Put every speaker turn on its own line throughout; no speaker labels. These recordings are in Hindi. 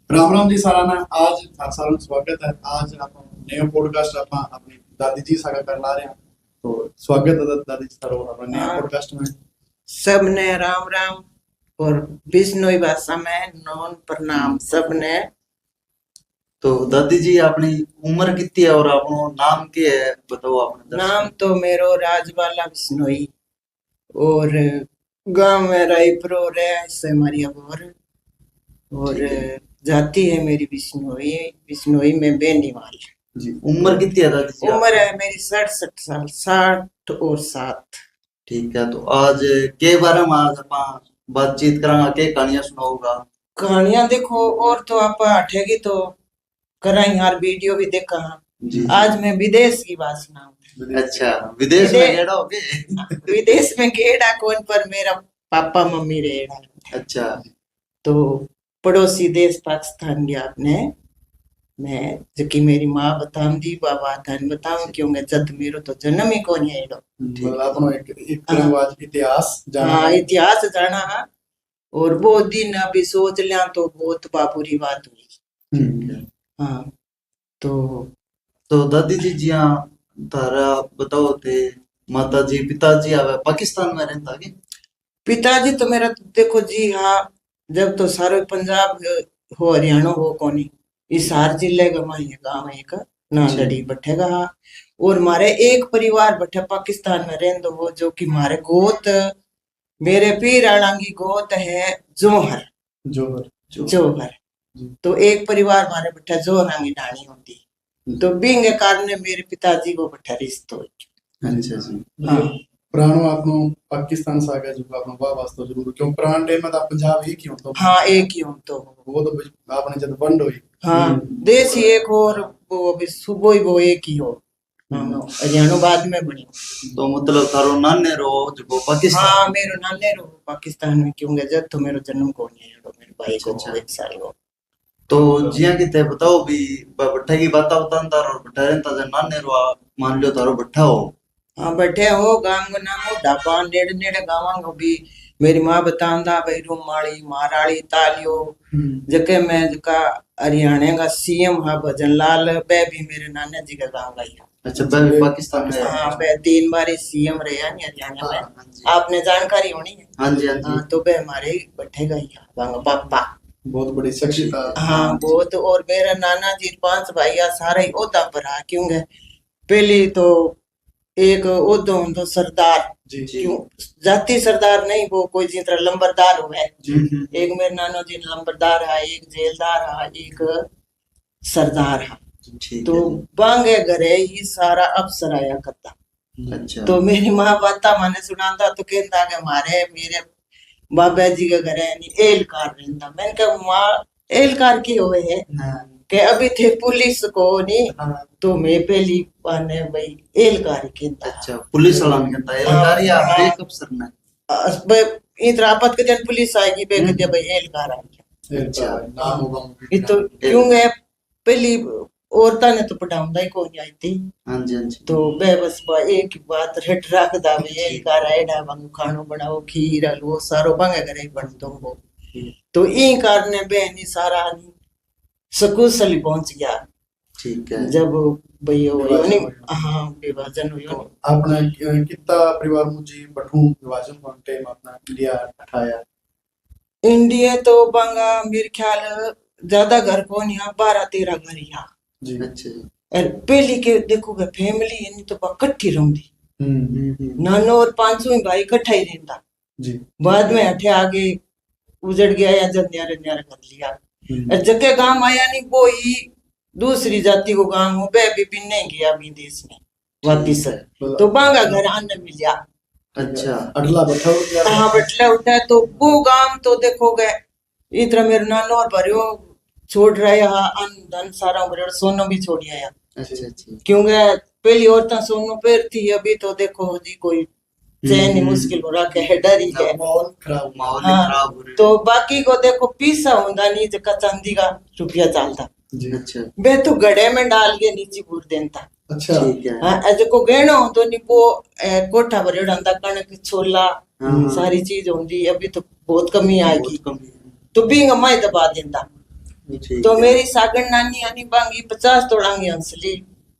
राम राम जी सारा ना आज सारा नु स्वागत है। आज आप नयो पॉडकास्ट आप अपनी दादी जी सागा कर ला रहे हैं। तो स्वागत है दादी जी सारा अपना नया
हाँ,
पॉडकास्ट में।
सबने राम राम और बिश्नोई भाषा में नौन प्रणाम सबने।
तो दादी जी अपनी उम्र कितनी है और अपनो नाम क्या है बताओ आपने
नाम तो मेरो राजबाला बिश्नोई और गांव में रायपुर है इससे हमारी अबोर और
ठीक है
जाति है मेरी बिश्नोई। बिश्नोई में बेनीवाल।
जी
उम्र कितनी है दादी जी
उम्र
आपकी?
है मेरी 67 साल 60 और 7।
ठीक है तो आज के बारे में आज अपन बातचीत करांगा के कहानियां सुनाऊंगा।
कहानियां देखो और तो आप हटेगी तो कराई यार वीडियो भी देखा।
जी
आज मैं विदेश की बात सुनाऊंगी।
अच्छा विदेश में
विदेश
गेड़ा हो गए।
विदेश में गेड़ा कौन पर मेरा पापा मम्मी रहेगा।
अच्छा
तो पड़ोसी देश पाकिस्तान गया आपने मैं जबकि मेरी माँ बताऊं दी बाबा थान बताऊं क्योंकि जद मेरो तो जन्म ही कौन है एडो।
मतलब अपनो एक तरह का आज इतिहास जाना
हाँ
है।
इतिहास जाना है और वो दिन अभी सोच लिया तो बहुत बाबूरी बात हुई।
ठीक है
हाँ तो
तो दादी जी जी हाँ तारा बताओ थे माता जी पिताजी आवे पाकिस्तान में रहता के?
पिताजी तो मेरा देखो जी हाँ जब तो सारे पंजाब हो हरियाणा हो कोनी हिसार जिले का माही गांव है एक नांदड़ी बैठेगा। और मारे एक परिवार बैठे पाकिस्तान में रहंदो हो जो कि मारे गोत मेरे पीर की गोत है जोहर।
जोहर
जोहर
जी
तो एक परिवार मारे बैठा जोहर की डाणी होती तो बिंगे कारण मेरे पिताजी को बैठा रिश्तो।
अच्छा जी
हाँ
प्राणो आपनो पाकिस्तान से आगे जो आपनो वाह वास्तव जरूर क्यों प्राण डे में तो पंजाब एक ही हो तो
हाँ एक ही हूँ तो
वो तो आपने जब वंड हुई।
हाँ देसी एक और वो अभी सुबह ही वो एक ही हो। हाँ हरियाणा बाद में बनी।
तो मतलब थारो नाने रो जो पाकिस्तान।
हाँ मेरो नाने रो पाकिस्तान में क्यों गए जब तो मेरो जन्म को नहीं है मेरे भाई को
अच्छा।
1 साल को।
तो जिया की ते बताओ भी बट्ठा की बात बताता और बट्ठा रहता जन नाने रो मान लो तारो बट्ठा हो।
हाँ बैठे हो गांव का नाम हो ढाबा नेड़े नेड़े गाँव को भी मेरी माँ बतांदा भाई रूमाली महाराली तालियो जके मैं जका हरियाणा का सीएम हा भजन लाल बे भी मेरे नाना जी का गाँव का ही है।
अच्छा बे पाकिस्तान में।
हाँ बे 3 बार सीएम रहे हैं हरियाणा में।
हाँ जी
आपने जानकारी होनी है।
हाँ जी हाँ जी
हाँ तो बे हमारे बैठेगा ही बांगा पापा।
बहुत बड़ी शख्सियत है।
हाँ बहुत और मेरा नाना जी 5 भाई सारे ही ओदा पर आ क्योंकि पहली तो एक ओदो तो सरदार
जी जी
क्यों जाति सरदार नहीं वो कोई जिस तरह लंबरदार हुआ है।
जी
एक मेरे नानो जी लंबरदार है एक जेलदार है एक सरदार है।
ठीक
तो
है
बांगे घरे ही सारा अफसर आया करता।
अच्छा
तो मेरी माँ बाता मैंने सुनाता तो कहता कि हमारे मेरे बाबा जी के घरे एलकार रहता। मैंने कहा माँ एलकार की हुए है कि अभी थे पुलिस को नहीं
हाँ
तो मैं पहली ने भाई एलकार कहता।
अच्छा पुलिस वाला ने कहता है एलकारिया
हाँ।
एक अफसर ने।
इधर आपत के जन पुलिस आएगी बे कहते भाई एलकार आएगी।
अच्छा नाम होगा
ये तो क्यों है पहली औरता ने तो पढ़ाऊंगा ही कौन आई थी।
हाँ जी हाँ जी
तो बे बस एक ही बात रट रख दा भाई एलकार आएडा वांगू खानो बनाओ खीर हलवो सारो बांगे करे ही बन दो वो। तो ई कारण बहनी सारा सकुशली पहुंच गया
ठीक है
जब भैया
विभाजन
नहीं
हुआ।
हाँ विभाजन हुई
तो आपने कितना परिवार मुझे बठू विभाजन को टाइम अपना इंडिया हटाया।
इंडिया तो बांगा मेरे ख्याल ज्यादा घर को यहाँ 12-13 घर यहाँ।
जी
अच्छा जी
और पहली के देखोगे फैमिली यानी तो इकट्ठी रहती नानो और 500 ही भाई इकट्ठा ही रहता।
जी
बाद में हटे आगे उजड़ गया या जब न्यारे न्यारे कर लिया। और जगह गांव आया नहीं वो ही दूसरी जाति को गांव हो बे भी नहीं गया अभी देश में वापिस। तो बांगा घर आने मिला।
अच्छा
अगला बठा हो गया।
हाँ बटला उठा है तो वो गांव तो देखोगे इतना मेरे नानो और भरियो छोड़ रहा है अन्न धन सारा भरियो सोनो भी छोड़ आया
अच्छा अच्छा
क्योंकि पहली औरतें सोनो पैर थी अभी तो देखो जी कोई चैन ही मुश्किल हो रहा है डर ही है।
माहौल खराब हुआ।
माहौल
हाँ,
खराब हो रहा
तो बाकी को देखो पीसा होता नहीं जका चांदी का रुपया चालता
जी
है। अच्छा
वे तो गड़े में डाल के नीचे घूर देता।
अच्छा
ठीक है
हाँ अज को गहना हो तो नहीं वो कोठा भरे डांदा कणक छोला
हाँ।
सारी चीज होती अभी तो बहुत कमी आएगी।
बहुत कम है।
तो बिंग माई दबा देता
ठीक
तो
है।
मेरी सागण नानी यानी बांगी 50 तोड़ांगी हंसली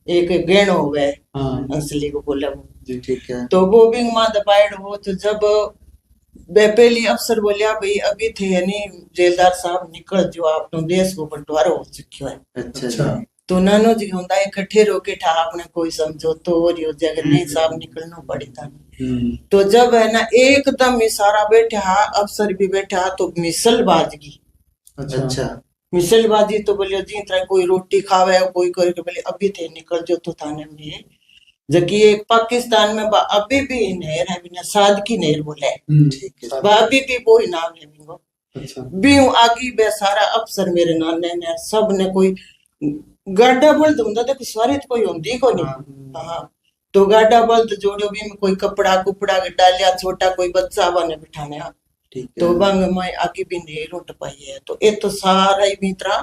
एक गहनो हो गए
हाँ
हंसली को बोला वो।
जी
ठीक है।
तो वो भी मां दबाइड हो तो जब वे पहली अफसर बोलिया भाई अभी थे यानी जेलदार साहब निकल जो आपनो देश को बंटवारा हो चुक्यो है।
अच्छा
अच्छा
जी।
तो नानो जी होंदा इकट्ठे रोके ठा आपने कोई समझौतो और यो जगह नहीं साहब निकलना पड़ी था। तो जब है ना एकदम इशारा बैठा हा अफसर भी बैठा हा तो मिसल बाजगी।
अच्छा
मिसलबाजी तो बोले जी तरह कोई रोटी खावे कोई कोई के बोले अभी थे निकल जो तो थाने में जबकि एक पाकिस्तान में अभी भी नहर है बिना साद की नहर बोले
ठीक है।
अभी भी वो ही नाम है बिंगो
अच्छा
भी आगे बे सारा अफसर मेरे नाने ने सब ने कोई गाडा बल्द हुंदा तो सवारी तो कोई होंदी को नहीं। हाँ तो गाडा बल्द जोड़ो भी में कोई कपड़ा कुपड़ा डालिया छोटा कोई बच्चा बने बिठाने
ठीक है।
तो बंग मैं आगे भी नहीं रोट पाई है तो ये तो सारा ही भीतरा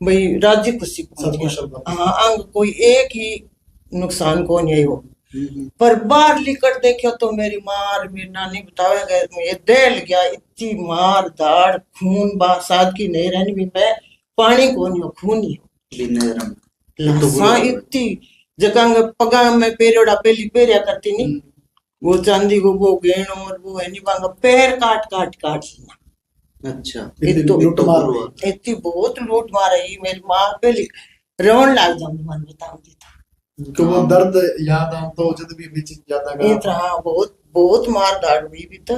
भाई राज्य खुशी
सब कुछ सब
हाँ अंग कोई एक ही नुकसान को नहीं हो
हम्म।
पर बाहर लिकर देखो तो मेरी मार मेरी नानी बतावे ये दल गया इतनी मार दाड़ खून बासात की नहीं रहनी भी मैं पानी को नहीं हो खून ही हो
बिनेरम
लाशा इतनी जगह पगा में पेरोड़ा पहली पेरिया करती नहीं वो चांदी को वो गहनों और वो है नहीं बांगा पैर काट काट काट लेना।
अच्छा
ये तो
लूट मार हुआ।
इतनी बहुत लूट मार रही मेरी माँ पहले रोन लाग जाऊंगी मन बताऊंगी था
तो वो दर्द याद आऊं तो जब भी बीच ज्यादा
ये तो हाँ बहुत बहुत मार दाड़ हुई भी तो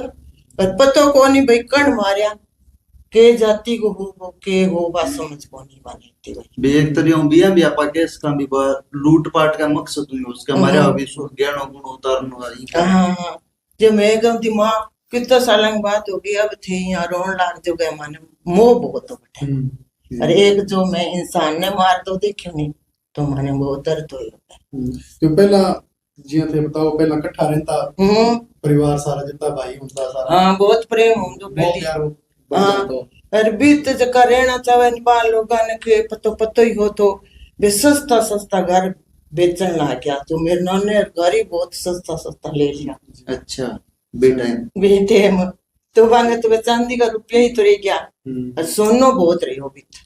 पर पतो को नहीं भाई कण मारिया के जाति को हो के हो बात समझ को नहीं बनी थी भाई
भी एक तरिया बिया भी आपा केस का भी लूट पाट का मकसद हुई उसका मारे अभी सो ज्ञान गुण उतारनो है।
हाँ हाँ जब मैं एकदम दिमाग कितना साल की बात होगी अब थे यहाँ रोन लाग जो गए माने मोह बहुत हो बैठे अरे एक जो मैं इंसान ने मार तो देखियो नहीं तो माने बहुत दर्द हो
तो पहला जिया थे बताओ पहला इकट्ठा रहता परिवार सारा जितना भाई होता सारा
हाँ बहुत प्रेम हम जो
बहुत
पहली
प्यार हो
हाँ अरे बीत जगह रहना चाहे बाल लोगों ने के पतो ही हो तो वे सस्ता सस्ता घर बेचन ला गया तो मेरे नाने घर ही बहुत सस्ता सस्ता ले लिया।
अच्छा बेटा
बेटे तो वांगे तो वे चांदी का रुपया ही तो रह गया और सोनो बहुत रही हो बीत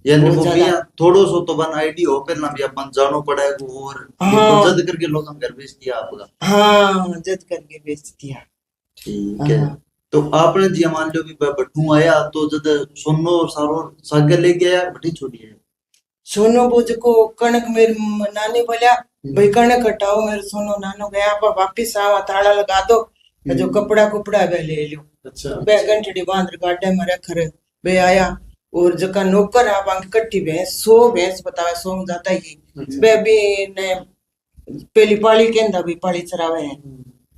यानी
बहुत
वो
ज्यादा।
बिया थोड़ो सो तो बन आईडिया हो पहला भी अपन जानो पड़ेगा और
हाँ।
जद करके लोग घर बेच दिया आपका।
हाँ जद करके बेच दिया।
ठीक है।
हाँ।
तो आपने जी मान लो भी बटू आया तो जद सोनो सारो सागे ले गया बड़ी छोड़ी है
सोनो बोझ को कणक मेरी नानी बोलिया भाई कणक हटाओ मेरे सोनो नानो गया आप वापिस आवा ताला लगा दो जो कपड़ा कुपड़ा वे ले लो।
अच्छा
बे घंटड़ी बांध गाडे में रख बे आया और जका नौकर आ बांग कट्टी भैंस 100 भैंस बतावे 100 में जाता ही बे भी ने पहली पाली केंदा भी पाली चरावे है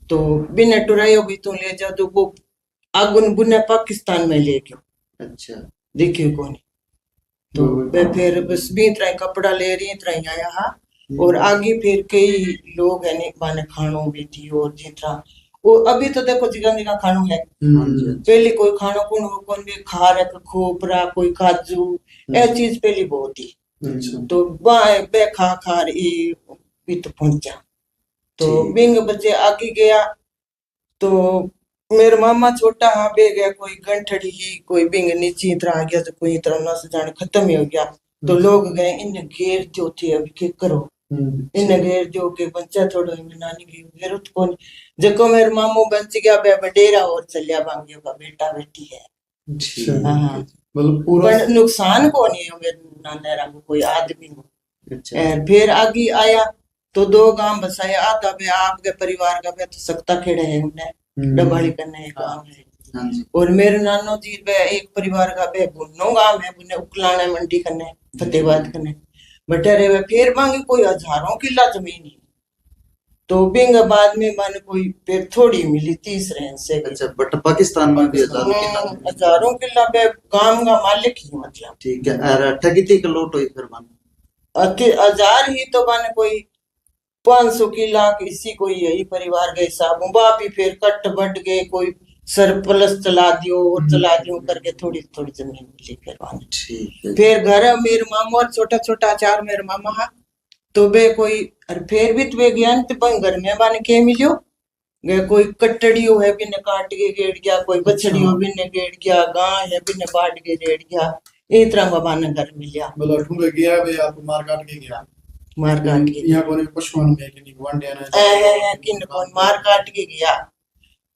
तो बिना टुरायो भी तो ले जा तो वो आगुन बुने पाकिस्तान में ले गयो।
अच्छा
देखियो कौन तो बे फिर बस भी तरह कपड़ा ले रही तरह आया हा और आगे फिर कई लोग है ने बाने खानो भी थी और जितना वो अभी तो देखो जिगन का खानो है पहले कोई खानो कौन हो कौन भी खारक खोपरा कोई काजू ए चीज पहली बहुत थी तो बे खा खा रही भी तो पहुंचा तो बिंग बच्चे आगे गया तो मेरे मामा छोटा हाँ बे गया कोई गंठड़ी ही कोई बिंग नीचे तरह आ गया तो कोई तरह ना से जाने खत्म ही हो गया तो लोग गए इन घेर जो थे अभी के करो इन घेर जो के बच्चा थोड़ा नानी की घेरत कौन जको मेरे मामू बच गया बे बडेरा और चलिया बांगियो का बेटा बेटी है। हाँ
मतलब पूरा
पर नुकसान को नहीं है मेरे नाना को कोई आदमी को।
अच्छा
फिर आगे आया तो 2 गांव बसाया आधा बे आपके परिवार का बे तो सकता खेड़े है उन्हें डबाड़ी करने एक गांव है
हाँ जी
और मेरे नानो जी बे एक परिवार का बे बुन्नो गांव है बुन्ने उकलाना मंडी करने फतेहाबाद करने बटेरे वे फिर मांगे कोई हजारों किला जमीन ही तो बिंग बाद में माने कोई फिर थोड़ी मिली 30 रन से
अच्छा बट पाकिस्तान में भी
हजारों किला बे गांव का मालिक ही मतलब
ठीक है अरे ठगिती का लोट हुई फिर मान
1000 ही तो माने कोई 500 किला इसी कोई यही परिवार के हिसाब भी फिर कट बट गए कोई सरप्लस चला दियो करके थोड़ी थोड़ी जमीन मिली फिर वाने
ठीक है
फिर घर मेरे मामू और छोटा छोटा 4 मेरे मामा हा तो बे कोई और फिर भी तो ज्ञान तो घर में बाने के मिलियो गए कोई कटड़ियो है बिने काट के गेड़ गया कोई बछड़ियो बिने गेड़ गया गाय है बिने बाट के गेड़ गया इस तरह बाबा ने घर मिलिया
मतलब ठूंगे गया वे आप मार काट के गया
मार काट के
यहाँ कोने पशुओं में कि नहीं गवांडिया ने
किन कौन मार काट के गया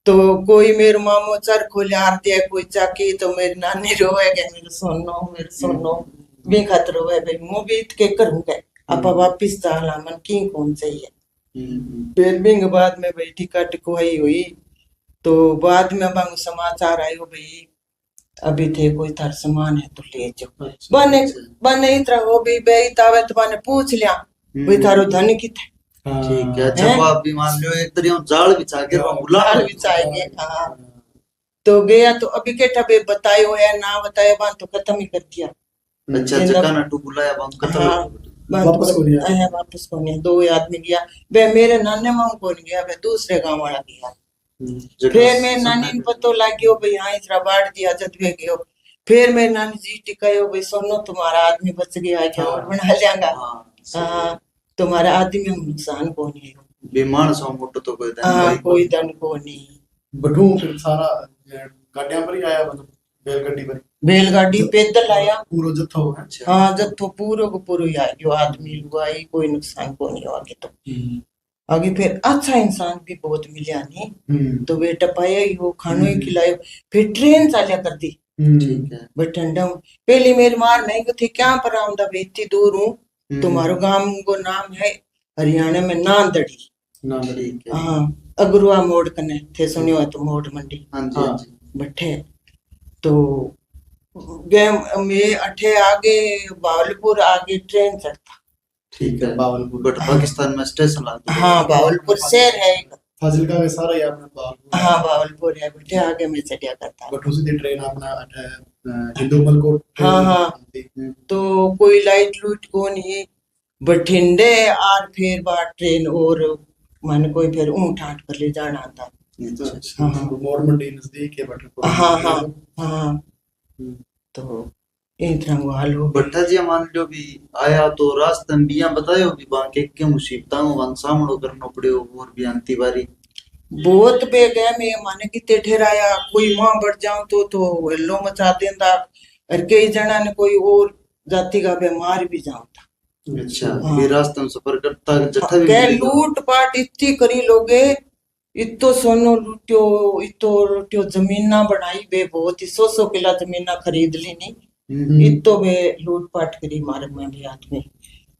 तो कोई मेरे मामो चर खोले आर दिया कोई चाकी तो मेरी नानी रोएगा मेरे सोनो भी खतर रोए भाई मुंह भी के करूंगा आप वापिस जाला मन की कौन चाहिए फिर बिंग बाद में भाई टिकट कोई हुई तो बाद में बंग समाचार आयो भाई अभी थे कोई तार सामान है तो ले जाओ बने बने इतना हो भी बेतावे तो बने पूछ लिया भाई थारो धन किथे
ठीक है जब आप भी मान लो एक तरियों जाल बिछा के बुला
भी चाहिए हाँ तो गया तो अभी के ठबे बतायो या ना बतायो बात तो खत्म ही कर दिया
अच्छा जगह ना टू बुलाया बंद खत्म
वापस को नहीं
वापस को नहीं दो आदमी गया वे मेरे नाने मामू को नहीं गया वे दूसरे गांव वाला गया फिर मेरी नानी ने पतो लाग्यो भाई हाँ इतना बाढ़ दिया जद वे गयो फिर मेरी नानी जी टिकायो भाई सोनो तुम्हारा आदमी बच गया है क्या और बना लियांगा हाँ तुम्हारा आदमी में नुकसान को नहीं है
बीमार सो मोटो तो कोई धन
हाँ कोई धन को नहीं
बटू फिर सारा गाड़ियां पर ही आया मतलब बैलगाड़ी पर
बैलगाड़ी पैदल आया
पूरा जत्था हो
हाँ जत्थो पूरो को पूरो ही आयो आदमी लुगाई कोई नुकसान को नहीं आगे तो आगे फिर अच्छा इंसान भी बहुत मिला नहीं तो बेटा पाया ही हो खानो ही खिलायो फिर ट्रेन चालिया कर दी
ठीक है
बट ठंडा पहले मेरी मार नहीं थे क्या पर आऊंगा भाई इतनी दूर हूँ तुम्हारो गांव को नाम है हरियाणा में नांदड़ी हाँ अगरुआ मोड़ कने थे सुनियो है तो मोड़ मंडी
हाँ जी
बैठे तो मैं अठे आगे बावलपुर आगे ट्रेन चढ़ता
ठीक है बावलपुर बट पाकिस्तान में स्टेशन लगता है
हाँ बावलपुर शहर है
फाजिलका में सारा ही आपने बावलपुर
हाँ बावलपुर है बैठे आगे में चढ़िया करता
बट उसी दिन ट्रेन अपना हिंदूमल को
हाँ हाँ तो कोई लाइट लूट को नहीं बठिंडे और फिर बार ट्रेन और मन कोई फिर ऊँट आट पर ले जाना था
मोड़ मंडी नजदीक है बट
हाँ हाँ हाँ तो इतना हाल हो
बट्टा जी मान लो भी आया तो रास्ते में बिया बतायो भी बाकी के मुसीबतां वन सामनो करनो पड़ियो और भी अंती बारी
बहुत बेग है मैं माने कितने ठहराया कोई मां बढ़ जाऊं तो हेलो मचा देंदा और कई जना ने कोई और जाति का बीमार भी जाऊं था
अच्छा फिर रास्ते में सफर करता जट्ठा भी
के लूट पाट इतनी करी लोगे इतो सोनो लूटियो इतो लूटियो जमीना बनाई बे बहुत ही 100 किला जमीना खरीद ली नहीं इतो बे लूट पाट करी मारे में भी आदमी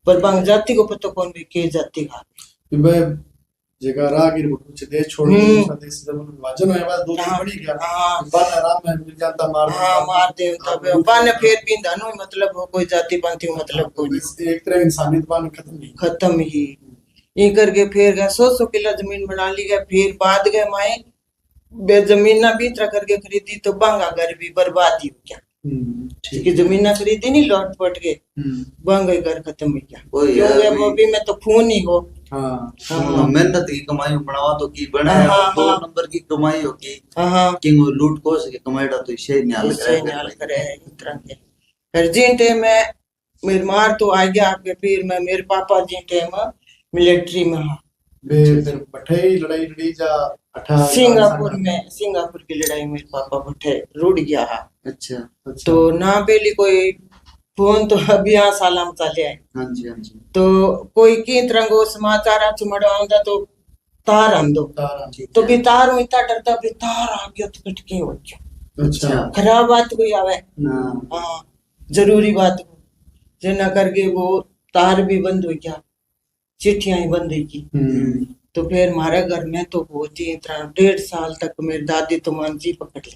पर बंग जाति को पता कौन भी के जाति का
बे जगह रागिर कुछ देश छोड़ के देश जब विभाजन होया बाद दो दिन पड़ी गया बन आराम में मिल जाता मार
दे तब बन फिर भी धनो मतलब कोई जाति पांति मतलब कोई
एक तरह इंसानियत बन
खत्म ही ये करके फिर गए 100 किला जमीन बना ली गए फिर बाद गए माए बे जमीन भी तरह करके खरीदी तो बंगा घर भी बर्बादी हो गया ठीक है जमीन खरीदी नहीं लौट पट के बंगा घर खत्म हो गया वो भी मैं तो खून ही हो
मेहनत की कमाई बनावा तो की बना दो नंबर की कमाई होगी किंग लूट को से कमाईड़ा तो इसे न्याल
करे इस तरह के फिर जिन टाइम में मेरे मार तो आ गया आपके फिर मैं मेरे पापा जिन टाइम मिलिट्री में
फिर बठे लड़ाई लड़ी जा
सिंगापुर की लड़ाई में पापा बठे रुड़ गया
अच्छा
तो ना पहले कोई फोन तो अभी यहाँ साला में चले आए
हाँ जी
तो कोई की तरह को समाचार चुमड़ा आंदा तो तार आंदो तो भी तार हो इतना डरता भी तार आ गया तो कटके हो गया
अच्छा
खराब बात कोई आवे हाँ जरूरी बात को जो न करके वो तार भी बंद हो गया चिट्ठियां ही बंद हुई तो फिर हमारे घर में तो बहुत ही 1.5 साल तक मेरी दादी तो मांझी पकड़ ली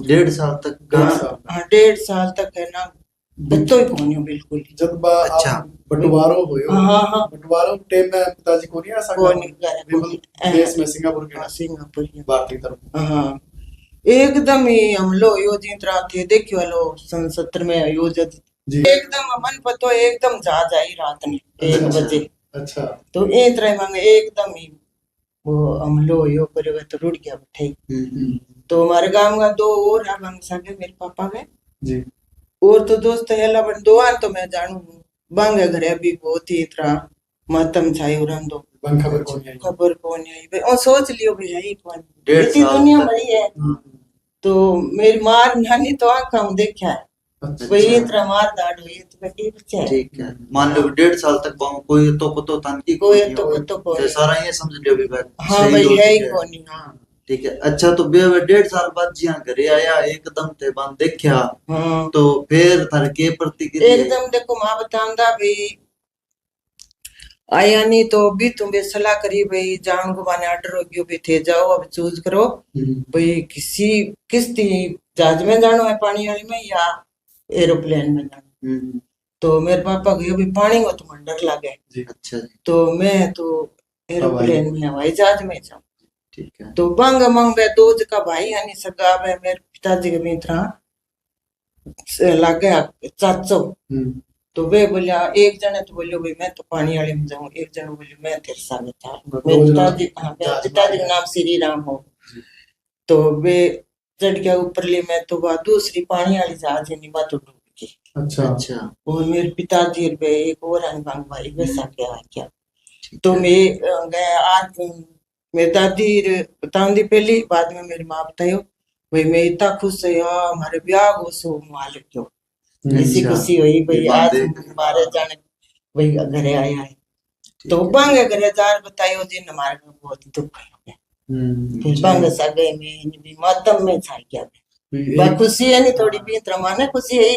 1.5 साल तक
हाँ 1.5 साल तक है ना बत्तो ही कौन बिल्कुल
जब अच्छा बंटवारो होयो
हाँ
बंटवारो टाइम में पिताजी को नहीं आ सका देश में सिंगापुर की भारतीय तरफ
हाँ एकदम ही हमलो यो जितना थे देखियो लो सन 70 में आयोजित एकदम मन पतो एकदम जा जाई रात में 1 बजे
अच्छा
तो एक तरह मांगे एकदम ही वो हमलो यो करे तो रुड़ गया बैठे तो हमारे गांव का 2 और है बंग सके मेरे पापा के
जी
और तो दोस्त है ला बन 2 तो मैं जानू बंग घरे भी बहुत ही तरह मातम छाई उरन दो
खबर
कौन आई और सोच लियो भाई यही कौन इतनी दुनिया बड़ी है तो मेरी मार नानी तो आंखा में देखा है
अच्छा।
वही इतना मार दाड़ हुई तो कहीं बच्चा है
ठीक है। मान लो 1.5 साल तक कोई तो पतो तान की
कोई
नहीं हो।
तो कोई
सारा ये समझ लियो भी बात
हाँ
शहीद
भाई
हो
है ही
चुके हैं।
कोनी हाँ
ठीक है। अच्छा तो बे 1.5 साल बाद जिया घरे आया एकदम थे बांध देखा
हाँ
तो फिर थारे के प्रतिक्रिया
एकदम देखो माँ बताऊंगा भाई आया नहीं तो भी तुम्हें सलाह करी भाई जान को माने ऑर्डर हो गयो भी थे जाओ अब चूज करो भाई किस जहाज में जानो है पानी वाली में या एरोप्लेन में जानो तो मेरे पापा गयो भी पानी को तो मन डर लगे
अच्छा
तो मैं तो एरोप्लेन में हवाई जहाज में जाऊं
ठीक है।
तो बंग मंग बे दो का भाई यानी सगा बे मेरे पिताजी के भी तरह लगे चाचो तो वे बोलिया एक जने तो बोलियो भाई मैं तो पानी वाले में जाऊं एक जने बोलियो मैं तेरे साथ चल मेरे पिताजी हाँ मेरे पिताजी का नाम श्री राम हो तो वे चढ़ गया ऊपर ले मैं तो वह दूसरी पानी वाली जहाज है निमा तो डूब गई
अच्छा
अच्छा
और मेरे पिताजी वे एक और अनबंग भाई वैसा क्या तो मैं गए आज मेरी दादी बताऊं दी पहली बाद में मेरी माँ बतायो भाई मैं इतना खुश है यार हमारे ब्याह को सो मालिक क्यों ऐसी खुशी हुई भाई आज हमारे जाने भाई घरे आया है तो बंग घरे जार बतायो जी हमारे को बहुत दुख है फिर बंग सगे में भी मातम में छा गया बा खुशी है नहीं थोड़ी भी माने खुशी है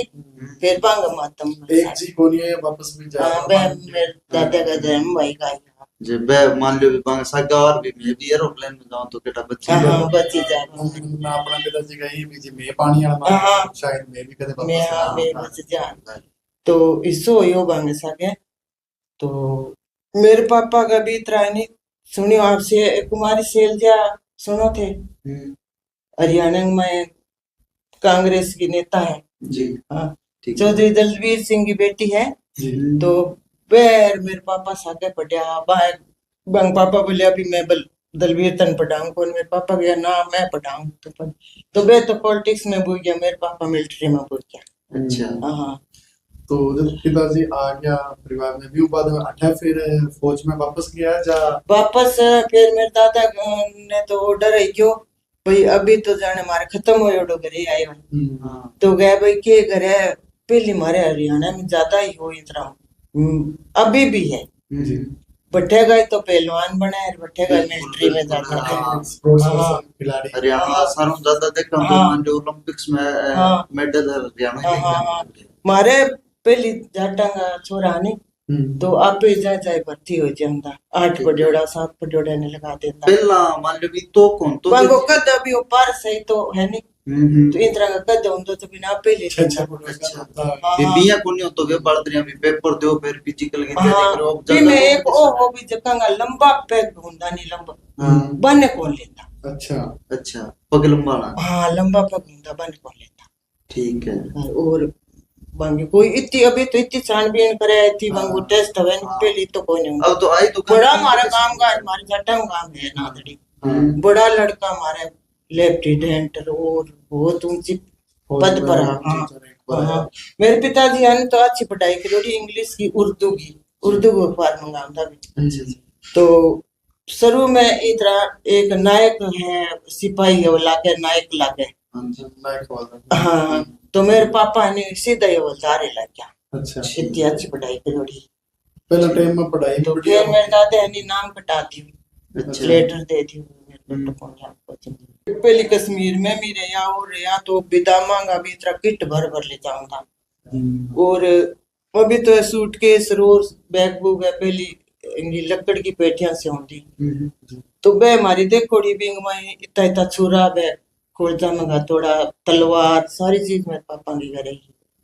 फिर बंग मातम में
एक जी कोनी है वापस भी जा
मेरे दादा का जन्म भाई का
जब बे मान लो भी बांग सागा और भी मैं भी एरोप्लेन में जाऊं तो केटा बच्ची
हाँ बची जा
मैं अपना पिताजी का ही भी जी मैं पानी वाला
हाँ
शायद मैं भी कदे
मैं हाँ
वापस
मैं बच जा तो इसो यो बांग सके तो मेरे पापा का भी इतना नहीं सुनियो आपसे कुमारी सैलजा सुनो थे हरियाणा में कांग्रेस की नेता है
जी
हाँ चौधरी दलवीर सिंह की बेटी है तो मेरे पापा सागे पढ़िया बाहर बंग पापा बोले अभी मैं दलवीर तन पढ़ाऊं कौन मेरे पापा गया ना मैं पढ़ाऊं तो वे तो पॉलिटिक्स में भूल गया मेरे पापा मिलिट्री में भूल गया
अच्छा
हाँ
तो जब पिताजी आ गया परिवार में भी बाद में अठा फिर फौज में वापस गया जा
वापस फिर मेरे दादा ने तो ऑर्डर है क्यों भाई अभी तो जाने हमारे खत्म हो ओडो घरे आए तो गए भाई के घरे पहले हमारे हरियाणा में ज्यादा ही हो इतना अभी भी है बठेगा तो पहलवान बना है बठेगा मिलिट्री में जाता है
खिलाड़ी
हरियाणा सारों ज्यादा देखा तो मान जो ओलंपिक्स में मेडल हरियाणा
मारे पहली जाटांगा छोरा ने तो आप जाए भर्ती हो जाता 8 पढ़ियोड़ा 7 पढ़ियोड़ा ने लगा देता
पहला मान लो भी तो कौन तो
वो कद अभी वो पार सही तो है नहीं तो इन तरह का कद होता तो बिना पहले
अच्छा बिया कोनी तो वे बड़दरिया भी पेपर दो फिर फिजिकल की तैयारी करो अब
भी मैं एक वो भी जकांगा लंबा पैक होंदा नहीं लंबा बने कौन लेता
अच्छा पग लंबा
हाँ लंबा पग होंदा बने कौन लेता
ठीक है
और बांगी कोई इतनी अभी तो इतनी छानबीन करे थी बांगू टेस्ट हवे पहली तो कोई नहीं
अब तो आई तो
बड़ा हमारा काम का हमारे जटम काम है नादड़ी बड़ा लड़का हमारे लेफ्टिनेंट और बहुत ऊंची पद पर हाँ मेरे पिताजी ने तो अच्छी पढ़ाई करी इंग्लिश की उर्दू को अखबार मंगाता भी तो शुरू में इधर एक नायक है सिपाही है वो लागे नायक लागे हाँ तो मेरे पापा ने सीधा ये वलदारे लग गया इतनी अच्छी पढ़ाई करी
पहले टाइम में पढ़ाई
तो फिर मेरे दादा ने नाम कटा दी लेटर दे दी पहली कश्मीर में भी रहा और रहा तो बिदा मांगा भी इतना किट भर ले जाऊंगा और अभी तो सूटकेस रोज बैग बुक है पहली लकड़ की पेटियां से होती तो बे हमारी देखोड़ी बिंग में इतना छुरा बे खोलजा मंगा थोड़ा तलवार सारी चीज मेरे पापा की करे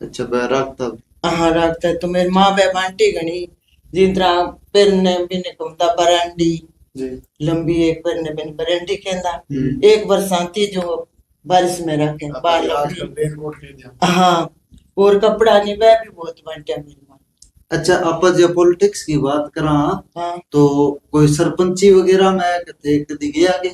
अच्छा बे रखता
हाँ रखता है तो मेरी माँ बे बांटी गणी जिन तरह पेरने बिने कमता बरांडी लंबी एक पेरने बिन बरांडी कहना एक बरसाती जो बारिश में रखे हाँ और कपड़ा नहीं वह भी बहुत बांटा मेरी माँ
अच्छा आप जब पॉलिटिक्स की बात करा
हाँ
तो कोई सरपंची वगैरह में कभी गया के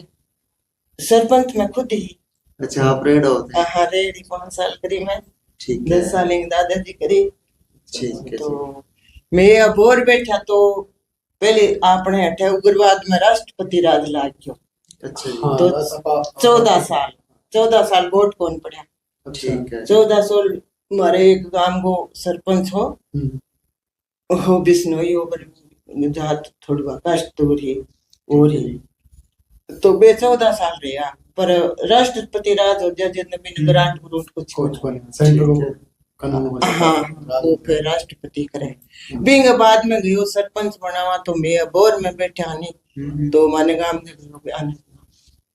सरपंच में खुद ही
अच्छा आप रेड होते
हाँ रेडी 5 साल करी मैं
ठीक है
10 साल दादाजी करी
ठीक है
तो मैं अब और बैठा तो पहले आपने हटे उग्रवाद में राष्ट्रपति राज लाग गयो
अच्छा
तो 14 साल वोट कौन पड़ा
ठीक है
14 साल मारे एक गांव को सरपंच हो हो बिश्नोई हो पर जहाँ थोड़ी बहुत कष्ट दूर ही और ही तो बे 14 साल रहा पर राष्ट्रपति राज हो गया जितने भी ग्रांट ग्रूंट कुछ
कोच बने सेंटर को कानून बने
हाँ वो फिर राष्ट्रपति करे बिंग बाद में गयो सरपंच बनावा तो मैं बोर में बैठा नहीं तो माने गांव में गयो भी आने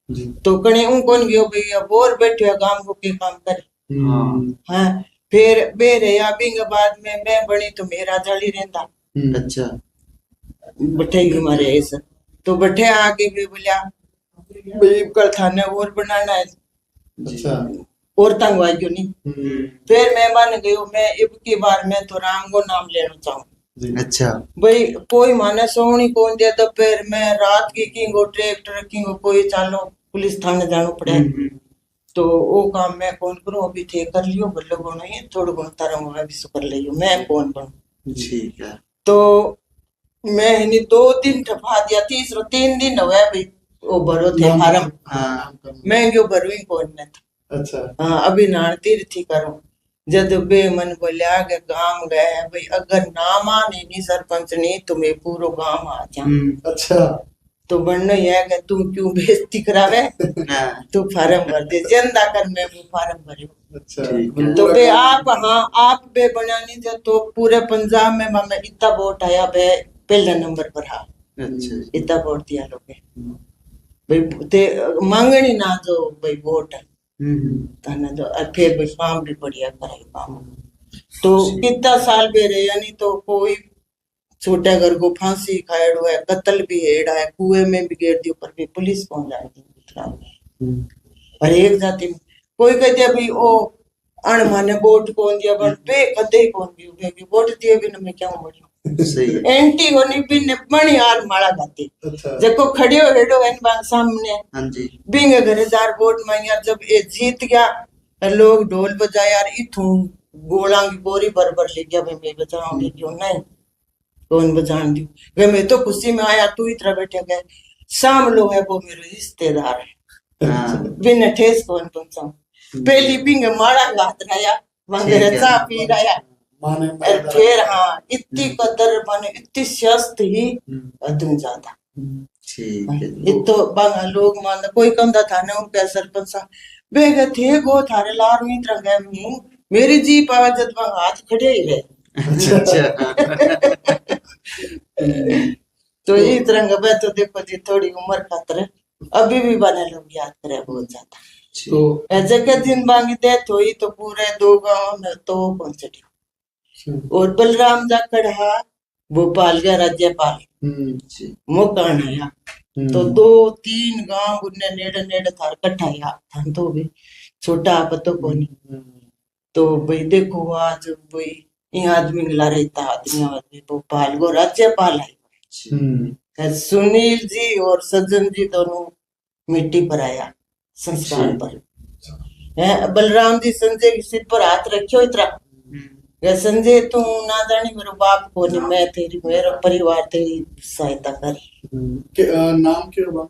जी
तो कने उन कौन गयो भैया बोर बैठे गांव को के काम करे हाँ फिर बे रहा बिंग बाद में मैं बनी तो मेरा जाली रहता
अच्छा
बैठे हमारे ऐसा तो बैठे आगे भी बोलिया भाई कल थाने और बनाना है
अच्छा
और तंग हुआ क्यों नहीं फिर मैं मान गयो मैं अब की बार में तो राम को नाम लेना चाहूँ
जी
अच्छा
भाई कोई माने सोनी कौन दिया तो फिर मैं रात की गो ट्रैक्टर की कोई चालो पुलिस थाने जाना पड़े तो वो काम मैं कौन करूं अभी थे कर लियो बल्लो को नहीं थोड़ा गुण तारा हुआ भी कर लियो मैं कौन बनूं
ठीक है
तो मैं नहीं 2 दिन ठपा दिया 3 दिन हुआ भाई वो भरो थे फार्म
हाँ
मैं क्यों भरू ही कौन में था
अच्छा
हाँ अभी नान तीर्थी करूं जद बे मन बोलिया के गांव गए भाई अगर ना माने नहीं सरपंच नहीं तो मैं पूरा गांव आ जा
अच्छा
तो बनना यह है कि तू क्यों बेइज्जती करावे तू फार्म भर दे जनता कर मैं वो फार्म भरू
अच्छा
तो बे आप हाँ आप बे बना नहीं जब तो पूरे पंजाब में मैं इतना वोट आया बे पहले नंबर पर हाँ
अच्छा
इतना वोट दिया लोग भाई ते मांगनी ना जो भाई वोट ताना जो और फिर भाई काम भी बढ़िया करे काम तो कितना साल बे रहे यानी तो कोई छोटे घर को फांसी खाएड़ो है कत्ल भी हेड़ा है कुएं में भी गिर दी ऊपर भी पुलिस पहुंच जाएगी और एक जाति में कोई कहते हैं भाई ओ अण माने वोट कौन दिया बन पे कदे कौन दियो क्योंकि वोट दिए बिना मैं क्या मरियो
सही है
एंटी होनी भी ने बणी हाल माला गाती
अच्छा
जको खड़ियो हेडो इन बांग सामने
हाँ जी
बिंग घरेदार वोट मांगिया जब ये जीत गया लोग ढोल बजाए यार इथू गोला की बोरी भर ले गया भाई मैं बचाऊंगी क्यों नहीं कौन बजान दी वे मैं तो खुशी में आया तू इतना बैठे गए शाम लो है वो मेरे रिश्तेदार है बिन ठेस कौन पहुंचाऊं पहली बिंग मारा गात रहा वंगे चा पी रहा
माने
और फिर हाँ इतनी कदर माने इतनी शस्त ही अदम ज्यादा
ठीक है
ये तो बांगा लोग मान कोई कम था ना उनके सरपंच साहब बेगे थे गो थारे लार में इतना गए मुंह मेरी जीप आवाज जब बांगा हाथ खड़े ही रहे
अच्छा
तो इस तरह का तो देखो जी थोड़ी उम्र खातर अभी भी बने लोग याद करे बहुत ज्यादा
तो
जगह दिन बांगी डेथ हुई तो पूरे 2 गांव में तो पहुंचे और बलराम जाखड़ है भोपाल का राज्यपाल मुकान आया तो 2-3 गांव उन्हें नेड़े नेड़े थार कट्ठाया था तो भी छोटा पतो को नहीं तो भाई देखो आज भाई ये आदमी ला रहता आदमी भोपाल को राज्यपाल है सुनील जी और सज्जन जी दोनों मिट्टी पर आया संस्कार पर बलराम जी संजय के सिर पर हाथ रखियो इतना संजय तू ना जानी मेरे बाप को नहीं मैं तेरी मेरा परिवार तेरी सहायता कर
नाम क्या हुआ